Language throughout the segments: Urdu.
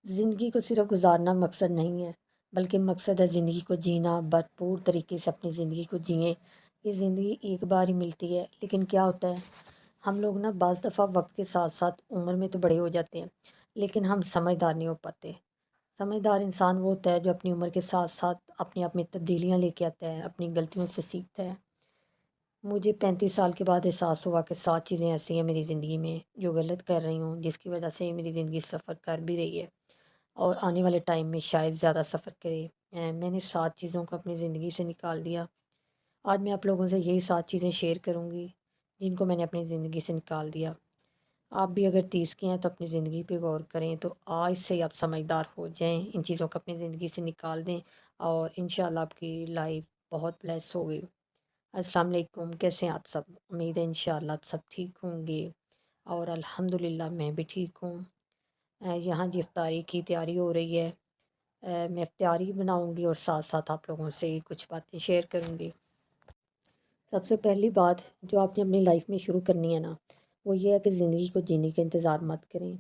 زندگی کو صرف گزارنا مقصد نہیں ہے، بلکہ مقصد ہے زندگی کو جینا، بھرپور طریقے سے اپنی زندگی کو جئیں۔ یہ زندگی ایک بار ہی ملتی ہے، لیکن کیا ہوتا ہے، ہم لوگ نا بعض دفعہ وقت کے ساتھ ساتھ عمر میں تو بڑے ہو جاتے ہیں، لیکن ہم سمجھدار نہیں ہو پاتے۔ سمجھدار انسان وہ ہوتا ہے جو اپنی عمر کے ساتھ ساتھ اپنے آپ میں تبدیلیاں لے کے آتا ہے، اپنی غلطیوں سے سیکھتا ہے۔ مجھے 35 سال کے بعد احساس ہوا کہ 7 چیزیں ایسی ہیں میری زندگی میں جو غلط کر رہی ہوں، جس کی وجہ سے میری زندگی سفر کر بھی رہی ہے اور آنے والے ٹائم میں شاید زیادہ سفر کرے۔ میں نے 7 چیزوں کو اپنی زندگی سے نکال دیا۔ آج میں آپ لوگوں سے یہی 7 چیزیں شیئر کروں گی جن کو میں نے اپنی زندگی سے نکال دیا۔ آپ بھی اگر 30 کے ہیں تو اپنی زندگی پہ غور کریں، تو آج سے ہی آپ سمجھدار ہو جائیں، ان چیزوں کو اپنی زندگی سے نکال دیں اور انشاءاللہ آپ کی لائف بہت بلیس ہوگی۔ السلام علیکم، کیسے ہیں آپ سب؟ امید ہے انشاءاللہ آپ سب ٹھیک ہوں گے اور الحمدللہ میں بھی ٹھیک ہوں۔ یہاں جی افطاری کی تیاری ہو رہی ہے۔ میں افطاری بناؤں گی اور ساتھ ساتھ آپ لوگوں سے کچھ باتیں شیئر کروں گی۔ سب سے پہلی بات جو آپ نے اپنی لائف میں شروع کرنی ہے نا، وہ یہ ہے کہ زندگی کو جینے کا انتظار مت کریں۔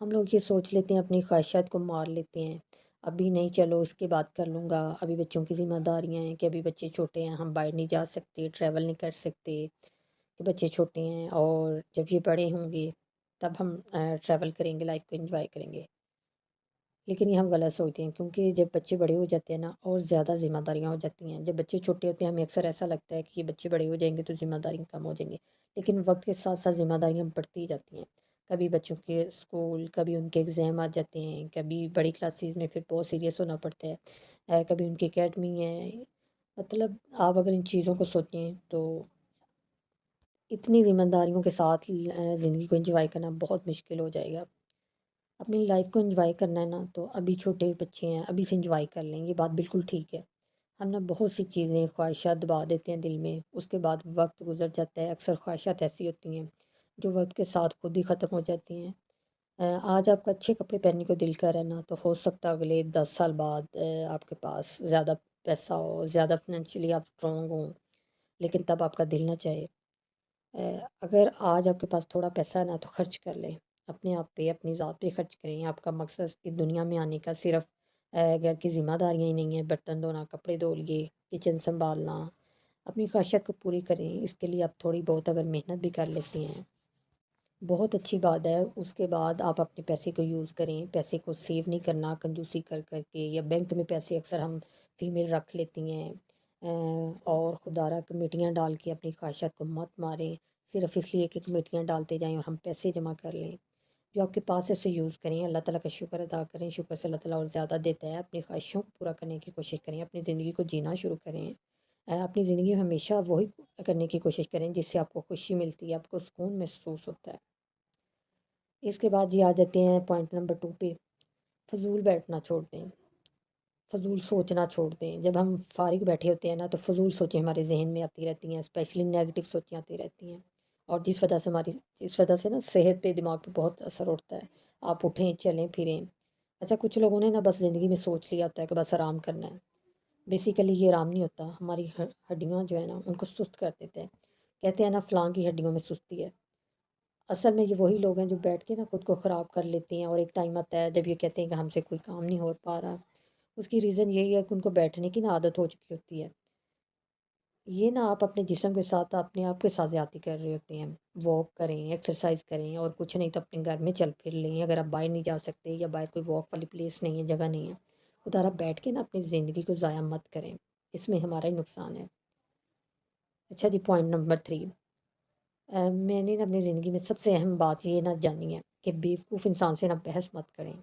ہم لوگ یہ سوچ لیتے ہیں، اپنی خواہشات کو مار لیتے ہیں، ابھی نہیں، چلو اس کے بعد کر لوں گا، ابھی بچوں کی ذمہ داریاں ہیں، کہ ابھی بچے چھوٹے ہیں، ہم باہر نہیں جا سکتے، ٹریول نہیں کر سکتے، کہ بچے چھوٹے ہیں اور جب یہ بڑے ہوں گے تب ہم ٹریول کریں گے، لائف کو انجوائے کریں گے۔ لیکن یہ ہم غلط سوچتے ہیں، کیونکہ جب بچے بڑے ہو جاتے ہیں نا اور زیادہ ذمہ داریاں ہو جاتی ہیں۔ جب بچے چھوٹے ہوتے ہیں ہمیں اکثر ایسا لگتا ہے کہ یہ بچے بڑے ہو جائیں گے تو ذمہ داریاں کم ہو جائیں گے، لیکن وقت کے ساتھ ساتھ ذمہ داریاں بڑھتی جاتی ہیں۔ کبھی بچوں کے اسکول، کبھی ان کے ایگزام آ جاتے ہیں، کبھی بڑی کلاسز میں پھر بہت سیریس ہونا پڑتا ہے، کبھی ان کی اکیڈمی ہے۔ مطلب آپ اگر ان چیزوں کو سوچیں تو اتنی ذمہ داریوں کے ساتھ زندگی کو انجوائے کرنا بہت مشکل ہو جائے گا۔ اپنی لائف کو انجوائے کرنا ہے نا تو ابھی چھوٹے بچے ہیں، ابھی سے انجوائے کر لیں، یہ بات بالکل ٹھیک ہے۔ ہم نا بہت سی چیزیں، خواہشات دبا دیتے ہیں دل میں، اس کے بعد وقت گزر جاتا ہے، اکثر خواہشات ایسی ہوتی ہیں جو وقت کے ساتھ خود ہی ختم ہو جاتی ہیں۔ آج آپ کا اچھے کپڑے پہننے کو دل کر رہا ہے نا، تو ہو سکتا ہے اگلے 10 سال بعد آپ کے پاس زیادہ پیسہ ہو، زیادہ فنینشلی آپ اسٹرانگ ہوں، لیکن تب آپ کا دل نہ چاہے۔ اگر آج آپ کے پاس تھوڑا پیسہ ہے نا تو خرچ کر لیں، اپنے آپ پہ، اپنی ذات پہ خرچ کریں۔ آپ کا مقصد اس دنیا میں آنے کا صرف گھر کی ذمہ داریاں ہی نہیں ہیں، برتن دھونا، کپڑے دھولیے، کچن سنبھالنا، اپنی خواہشات کو پوری کریں۔ اس کے لیے آپ تھوڑی بہت اگر محنت بھی کر لیتے ہیں بہت اچھی بات ہے۔ اس کے بعد آپ اپنے پیسے کو یوز کریں، پیسے کو سیو نہیں کرنا کنجوسی کر کر کے، یا بینک میں پیسے اکثر ہم فیمیل رکھ لیتی ہیں، اور خدا را کمیٹیاں ڈال کے اپنی خواہشات کو مت ماریں، صرف اس لیے کہ کمیٹیاں ڈالتے جائیں اور ہم پیسے جمع کر لیں۔ جو آپ کے پاس ہے اسے یوز کریں، اللہ تعالیٰ کا شکر ادا کریں، شکر سے اللہ تعالیٰ اور زیادہ دیتا ہے۔ اپنی خواہشوں کو پورا کرنے کی کوشش کریں، اپنی زندگی کو جینا شروع کریں۔ اپنی زندگی میں ہمیشہ وہی کرنے کی کوشش کریں جس سے آپ کو خوشی ملتی ہے، آپ کو سکون محسوس ہوتا ہے۔ اس کے بعد جی آ جاتے ہیں پوائنٹ نمبر 2 پہ، فضول بیٹھنا چھوڑ دیں، فضول سوچنا چھوڑ دیں۔ جب ہم فارغ بیٹھے ہوتے ہیں نا تو فضول سوچیں ہمارے ذہن میں آتی رہتی ہیں، اسپیشلی نیگیٹو سوچیں آتی رہتی ہیں، اور جس وجہ سے نا صحت پہ، دماغ پہ بہت اثر اٹھتا ہے۔ آپ اٹھیں، چلیں پھریں۔ اچھا، کچھ لوگوں نے نا بس زندگی میں سوچ لیا ہوتا ہے کہ بس آرام کرنا ہے۔ بیسیکلی یہ آرام نہیں ہوتا، ہماری ہڈیاں جو ہے نا ان کو سست کر دیتے ہیں۔ کہتے ہیں نا فلاں کی ہڈیوں میں سستی ہے، اصل میں یہ وہی لوگ ہیں جو بیٹھ کے نا خود کو خراب کر لیتے ہیں، اور ایک ٹائم آتا ہے جب یہ کہتے ہیں کہ ہم سے کوئی کام نہیں ہو پا رہا۔ اس کی ریزن یہی ہے کہ ان کو بیٹھنے کی نا عادت ہو چکی ہوتی ہے۔ یہ نا آپ اپنے جسم کے ساتھ، اپنے آپ کے ساتھ زیادتی کر رہے ہوتے ہیں۔ واک کریں، ایکسرسائز کریں، اور کچھ نہیں تو اپنے گھر میں چل پھر لیں، اگر آپ باہر نہیں جا سکتے یا باہر کوئی واک والی پلیس نہیں ہے، جگہ نہیں ہے، ادھر آپ بیٹھ کے نا اپنی زندگی کو ضائع مت کریں، اس میں ہمارا ہی نقصان ہے۔ اچھا جی، پوائنٹ نمبر 3، میں نے نا اپنی زندگی میں سب سے اہم بات یہ نہ جانی ہے کہ بیوقوف انسان سے نا بحث مت کریں،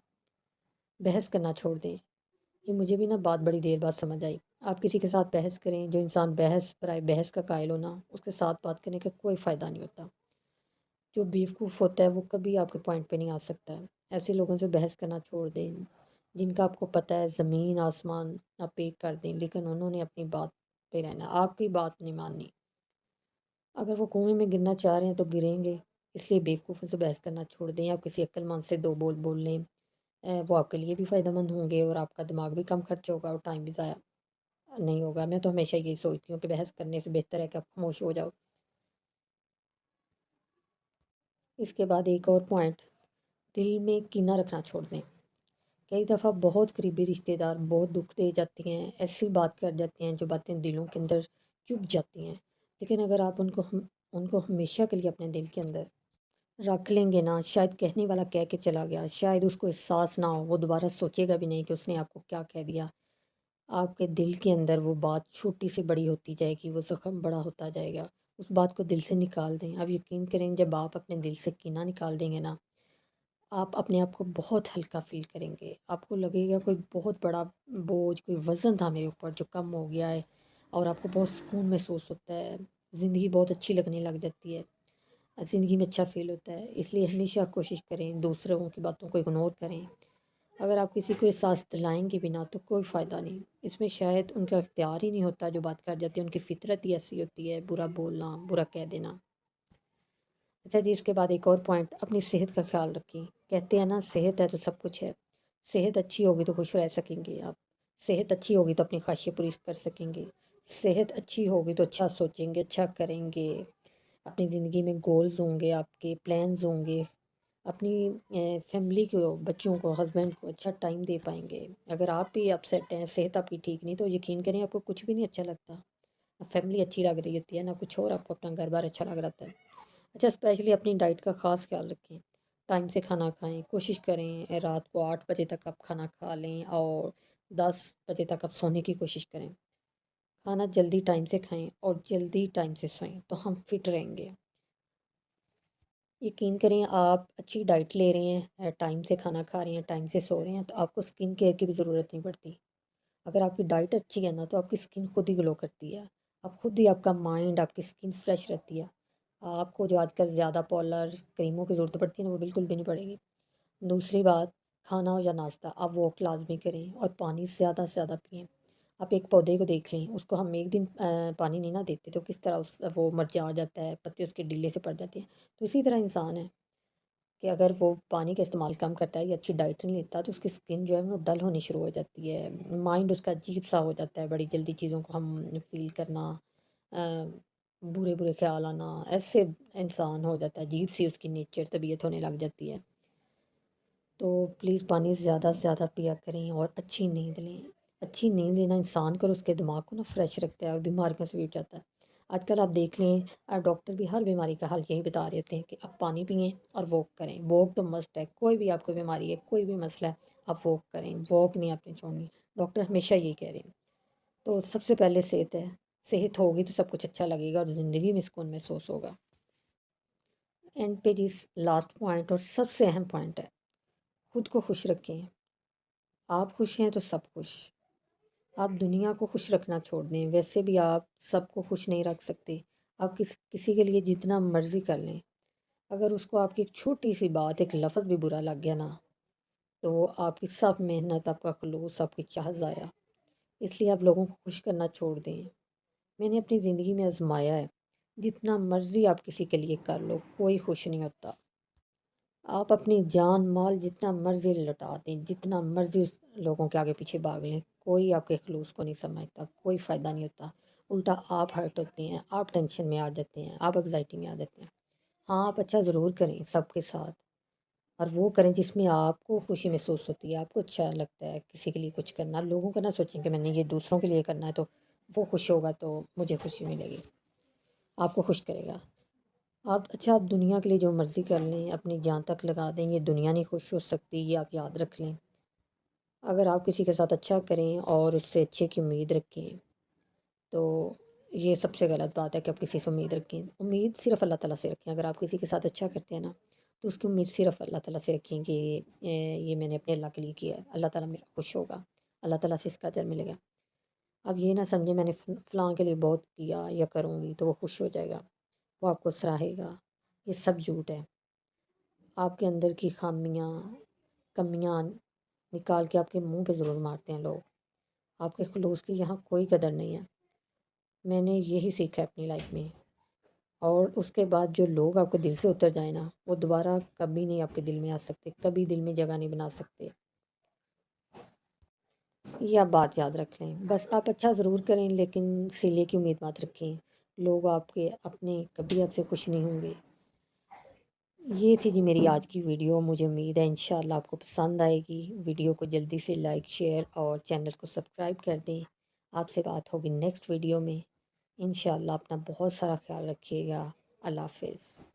بحث کرنا چھوڑ دیں۔ یہ مجھے بھی نا بات بڑی دیر بعد سمجھ آئی۔ آپ کسی کے ساتھ بحث کریں، جو انسان بحث برائے بحث کا قائل ہونا، اس کے ساتھ بات کرنے کا کوئی فائدہ نہیں ہوتا۔ جو بیوقوف ہوتا ہے وہ کبھی آپ کے پوائنٹ پہ نہیں آ سکتا ہے۔ ایسے لوگوں سے بحث کرنا چھوڑ دیں جن کا آپ کو پتہ ہے زمین آسمان آپ ایک کر دیں، لیکن انہوں نے اپنی بات پہ رہنا، آپ کی بات نہیں ماننی۔ اگر وہ کنویں میں گرنا چاہ رہے ہیں تو گریں گے، اس لیے بیوقوفوں سے بحث کرنا چھوڑ دیں۔ آپ کسی عقل مند سے دو بول بول لیں، وہ آپ کے لیے بھی فائدہ مند ہوں گے، اور آپ کا دماغ بھی کم خرچ ہوگا اور ٹائم بھی ضائع نہیں ہوگا۔ میں تو ہمیشہ یہی سوچتی ہوں کہ بحث کرنے سے بہتر ہے کہ آپ خاموش ہو جاؤ۔ اس کے بعد ایک اور پوائنٹ، دل میں کینہ رکھنا چھوڑ دیں۔ کئی دفعہ بہت قریبی رشتہ دار بہت دکھ دے جاتی ہیں، ایسی بات کر جاتے ہیں جو باتیں دلوں کے اندر چپ جاتی ہیں، لیکن اگر آپ ان کو ہمیشہ کے لیے اپنے دل کے اندر رکھ لیں گے نا، شاید کہنے والا کہہ کے چلا گیا، شاید اس کو احساس نہ ہو، وہ دوبارہ سوچے گا بھی نہیں کہ اس نے آپ کو کیا کہہ دیا، آپ کے دل کے اندر وہ بات چھوٹی سی بڑی ہوتی جائے گی، وہ زخم بڑا ہوتا جائے گا، اس بات کو دل سے نکال دیں۔ آپ یقین کریں، جب آپ اپنے دل سے کینہ نکال دیں گے نا، آپ اپنے آپ کو بہت ہلکا فیل کریں گے، آپ کو لگے گا کوئی بہت بڑا بوجھ، کوئی وزن تھا میرے اوپر جو کم ہو گیا ہے، اور آپ کو بہت سکون محسوس ہوتا ہے، زندگی بہت اچھی لگنے لگ جاتی ہے، زندگی میں اچھا فیل ہوتا ہے۔ اس لیے ہمیشہ کوشش کریں دوسروں کی باتوں کو اگنور کریں۔ اگر آپ کسی کو احساس دلائیں گے بھی نا تو کوئی فائدہ نہیں، اس میں شاید ان کا اختیار ہی نہیں ہوتا، جو بات کر جاتے ہیں ان کی فطرت ہی ایسی ہوتی ہے، برا بولنا، برا کہہ دینا۔ اچھا جی، اس کے بعد ایک اور پوائنٹ، اپنی صحت کا خیال رکھیں۔ کہتے ہیں نا، صحت ہے تو سب کچھ ہے، صحت اچھی ہوگی تو خوش رہ سکیں گے آپ، صحت اچھی ہوگی تو اپنی خواہشیں پوری کر سکیں گے، صحت اچھی ہوگی تو اچھا سوچیں گے، اچھا کریں گے، اپنی زندگی میں گولز ہوں گے، آپ کے پلانز ہوں گے، اپنی فیملی کو، بچوں کو، ہسبینڈ کو اچھا ٹائم دے پائیں گے۔ اگر آپ بھی اپسیٹ ہیں، صحت آپ کی ٹھیک نہیں، تو یقین کریں آپ کو کچھ بھی نہیں اچھا لگتا، نہ فیملی اچھی لگ رہی ہوتی ہے، نہ کچھ اور، آپ کو اپنا گھر بار اچھا لگ رہا ہے۔ اچھا، اسپیشلی اپنی ڈائٹ کا خاص خیال رکھیں، ٹائم سے کھانا کھائیں، کوشش کریں رات کو 8 بجے تک آپ کھانا کھا لیں، اور 10 بجے تک آپ سونے کی کوشش کریں، کھانا جلدی ٹائم سے کھائیں اور جلدی ٹائم سے سوئیں تو ہم فٹ رہیں گے۔ یقین کریں، آپ اچھی ڈائٹ لے رہے ہیں، ٹائم سے کھانا کھا رہے ہیں، ٹائم سے سو رہے ہیں، تو آپ کو اسکن کیئر کی بھی ضرورت نہیں پڑتی۔ اگر آپ کی ڈائٹ اچھی ہے نا تو آپ کی اسکن خود ہی گلو کرتی ہے، آپ خود ہی، آپ کا مائنڈ، آپ کی اسکن فریش رہتی ہے، آپ کو جو آج کل زیادہ پارلر کریموں کی ضرورت پڑتی ہے نا، وہ بالکل بھی نہیں پڑے گی۔ دوسری بات، کھانا ہو یا ناشتہ، آپ واک لازمی کریں اور پانی زیادہ سے زیادہ پئیں۔ آپ ایک پودے کو دیکھ لیں، اس کو ہم ایک دن پانی نہیں نہ دیتے تو کس طرح وہ مرجھا جاتا ہے، پتے اس کے ڈلے سے پڑ جاتے ہیں، تو اسی طرح انسان ہے کہ اگر وہ پانی کا استعمال کم کرتا ہے یا اچھی ڈائٹ نہیں لیتا تو اس کی اسکن جو ہے وہ ڈل ہونی شروع ہو جاتی ہے، مائنڈ اس کا عجیب سا ہو جاتا ہے، بڑی جلدی چیزوں کو ہم فیل کرنا، برے برے خیال آنا، ایسے انسان ہو جاتا ہے، عجیب سی اس کی نیچر طبیعت ہونے لگ جاتی ہے۔ تو پلیز پانی زیادہ سے زیادہ پیا کریں اور اچھی نیند لیں۔ اچھی نیند لینا انسان کو اور اس کے دماغ کو نا فریش رکھتا ہے اور بیماریوں سے بھی بچ جاتا ہے۔ آج کل آپ دیکھ لیں، ڈاکٹر بھی ہر بیماری کا حل یہی بتا رہے ہوتے ہیں کہ آپ پانی پئیں اور واک کریں، واک تو مسٹ ہے، کوئی بھی آپ کو بیماری ہے، کوئی بھی مسئلہ ہے، آپ واک کریں، واک نہیں آپ نے چھوڑنی، ڈاکٹر ہمیشہ یہی کہہ رہے ہیں۔ تو سب سے پہلے صحت ہے، صحت ہوگی تو سب کچھ اچھا لگے گا اور زندگی میں سکون محسوس ہوگا۔ اینڈ پہ جی، لاسٹ پوائنٹ اور سب سے اہم پوائنٹ ہے، خود کو خوش رکھیں۔ آپ خوش ہیں تو سب خوش۔ آپ دنیا کو خوش رکھنا چھوڑ دیں، ویسے بھی آپ سب کو خوش نہیں رکھ سکتے، آپ کسی کے لیے جتنا مرضی کر لیں، اگر اس کو آپ کی ایک چھوٹی سی بات، ایک لفظ بھی برا لگ گیا نا، تو آپ کی سب محنت، آپ کا خلوص، آپ کی چاہت ضائع۔ اس لیے آپ لوگوں کو خوش کرنا چھوڑ دیں۔ میں نے اپنی زندگی میں آزمایا ہے، جتنا مرضی آپ کسی کے لیے کر لو، کوئی خوش نہیں ہوتا۔ آپ اپنی جان مال جتنا مرضی لٹا دیں، جتنا مرضی لوگوں کے آگے پیچھے بھاگ لیں، کوئی آپ کے خلوص کو نہیں سمجھتا، کوئی فائدہ نہیں ہوتا، الٹا آپ ہرٹ ہوتے ہیں، آپ ٹینشن میں آ جاتے ہیں، آپ انگزائٹی میں آ جاتے ہیں۔ ہاں، آپ اچھا ضرور کریں سب کے ساتھ، اور وہ کریں جس میں آپ کو خوشی محسوس ہوتی ہے، آپ کو اچھا لگتا ہے کسی کے لیے کچھ کرنا۔ لوگوں کو نہ سوچیں کہ میں نے یہ دوسروں کے لیے کرنا ہے تو وہ خوش ہوگا تو مجھے خوشی ملے گی، آپ کو خوش کرے گا۔ آپ دنیا کے لیے جو مرضی کر لیں، اپنی جان تک لگا دیں، یہ دنیا نہیں خوش ہو سکتی، یہ آپ یاد رکھ لیں۔ اگر آپ کسی کے ساتھ اچھا کریں اور اس سے اچھے کی امید رکھیں تو یہ سب سے غلط بات ہے کہ آپ کسی سے امید رکھیں۔ امید صرف اللہ تعالیٰ سے رکھیں۔ اگر آپ کسی کے ساتھ اچھا کرتے ہیں نا تو اس کی امید صرف اللہ تعالیٰ سے رکھیں کہ یہ میں نے اپنے اللہ کے لیے کیا ہے، اللہ تعالیٰ میرا خوش ہوگا، اللہ تعالیٰ سے اس کا اجر ملے گا۔ اب یہ نہ سمجھیں میں نے فلاں کے لیے بہت کیا یا کروں گی تو وہ خوش ہو جائے گا، وہ آپ کو سراہے گا، یہ سب جھوٹ ہے۔ آپ کے اندر کی خامیاں، کمیاں نکال کے آپ کے منہ پہ ضرور مارتے ہیں لوگ، آپ کے خلوص کی یہاں کوئی قدر نہیں ہے۔ میں نے یہی سیکھا ہے اپنی لائف میں، اور اس کے بعد جو لوگ آپ کے دل سے اتر جائیں نا، وہ دوبارہ کبھی نہیں آپ کے دل میں آ سکتے، کبھی دل میں جگہ نہیں بنا سکتے۔ یہ آپ بات یاد رکھ لیں، بس آپ اچھا ضرور کریں لیکن سلے کی امید مت رکھیں، لوگ آپ کے اپنے کبھی آپ سے خوش نہیں ہوں گے۔ یہ تھی جی میری آج کی ویڈیو، مجھے امید ہے انشاءاللہ آپ کو پسند آئے گی۔ ویڈیو کو جلدی سے لائک شیئر اور چینل کو سبسکرائب کر دیں۔ آپ سے بات ہوگی نیکسٹ ویڈیو میں انشاءاللہ۔ اپنا بہت سارا خیال رکھیے گا۔ اللہ حافظ۔